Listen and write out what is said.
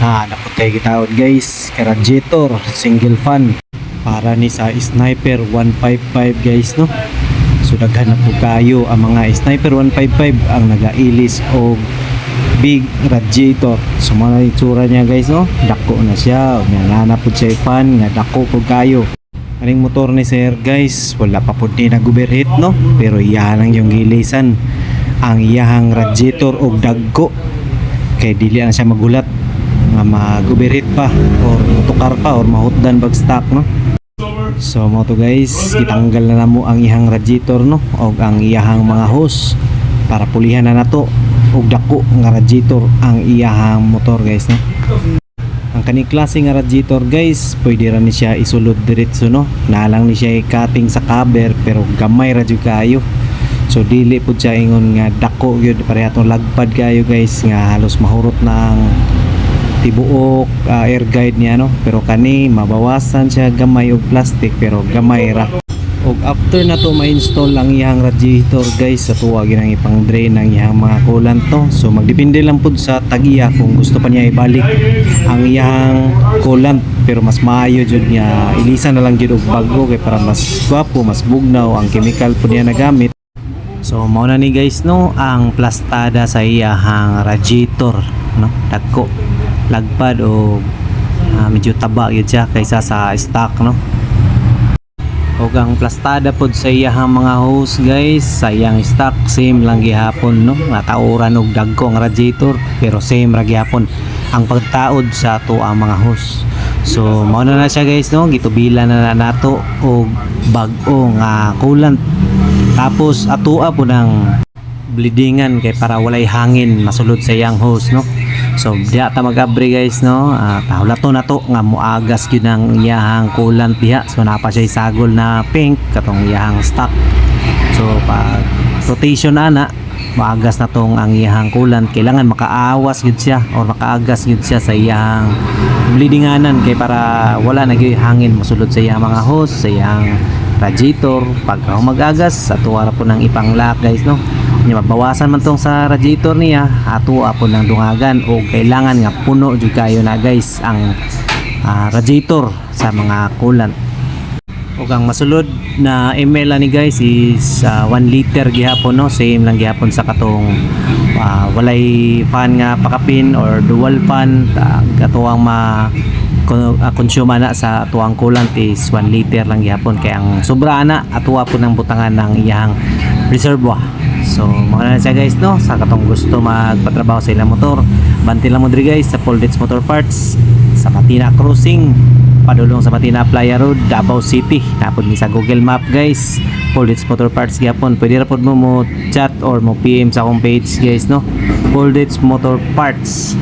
Naputay gitaod guys, radiator single fan para ni sa Sniper 155 guys no. So daghan na po kayo ang mga Sniper 155 ang nagailis og big radiator. So mga itsura niya guys no, dako na siya, nana po siya fan nga dako po kayo. Aning motor ni sir guys, wala pa po din nag-overheat no, pero iyahan lang yung gilisan ang iyahang radiator og dagko kay dili na siya magulat nga mag-overheat pa or tukar pa or mahutdan bag stock no. So mo to guys, itanggal na namo ang iyahang radiator no og ang iyahang mga hose para pulihan na nato og dako nga radiator ang iyahang motor guys no. Ang kaning klase nga radiator guys, pwede ra ni siya isulod diretso no, nalang ni siya i-cutting sa cover pero gamay ra jud kayo. So dili pud siya ingon nga dako gyud parehas lagpad kayo guys nga halos mahurot na ang tibuok air guide niya no, pero kani mabawasan siya gamay og plastic pero gamay ra. Og after na to ma-install ang iyang radiator guys, sa tuwa ginang ipang drain ang iyang mga coolant to. So magdepende lang pud sa tagiya kung gusto pa niya ibalik ang iyang coolant, pero mas maayo jud niya ilisan na lang jud og bago kay para mas gwapo, mas bugnaw ang chemical pud niya nagamit. So mao na ni guys no ang plastada sa iyang radiator no, dagko lagpad o medyo taba gyud siya kaysa sa stock no. Og ang plastada pod sa iyang mga hose guys sa iyang stock same lang gihapon no, natauran og dagko ang radiator pero same ra gihapon ang pagtaod sa ato ang mga hose. So mao na siya guys no, gitubila na nato og bag-o nga coolant, tapos atoa po ng bleedingan kay para walay hangin masulod sa iyang hose no. So diha ta mag-abri guys no, tahulato na to nga muagas gyud ang iyang coolant diha. So napa siya sagol na pink katong iyang stock. So pag rotation ana maagas na tong ang iyang coolant, kailangan makaawas gyud siya or makaagas gyud siya sa iyang bleedinganan kay para wala na gyud hangin masulod sa iyang mga hose sa iyang radiator. Pag mag-agas ato ara po nang ipanglock guys no, nya mabawasan man tong sa radiator niya ato po nang dungagan o kailangan nga puno jud kayo na guys ang radiator sa mga coolant. Og ang masulod na ml ni guys is 1 liter gihapon no, same lang gihapon sa katong walay fan nga pakapin or dual fan. Katuang consume na sa tuang coolant is 1 liter lang gihapon kay ang sobra na atuwa po ng butangan ng iyang reservoir. So mga na siya guys no, sa katong gusto magpatrabaho sa ilang motor, banti lang mo diri guys sa Poldits Motor Parts sa Matina Crossing, padulong sa Matina Playa Road, Davao City. Tapos ni sa Google Map guys, Poldits Motor Parts gyapon. Pwede ra pod mo chat or mo PM sa akong page guys no, Poldits Motor Parts.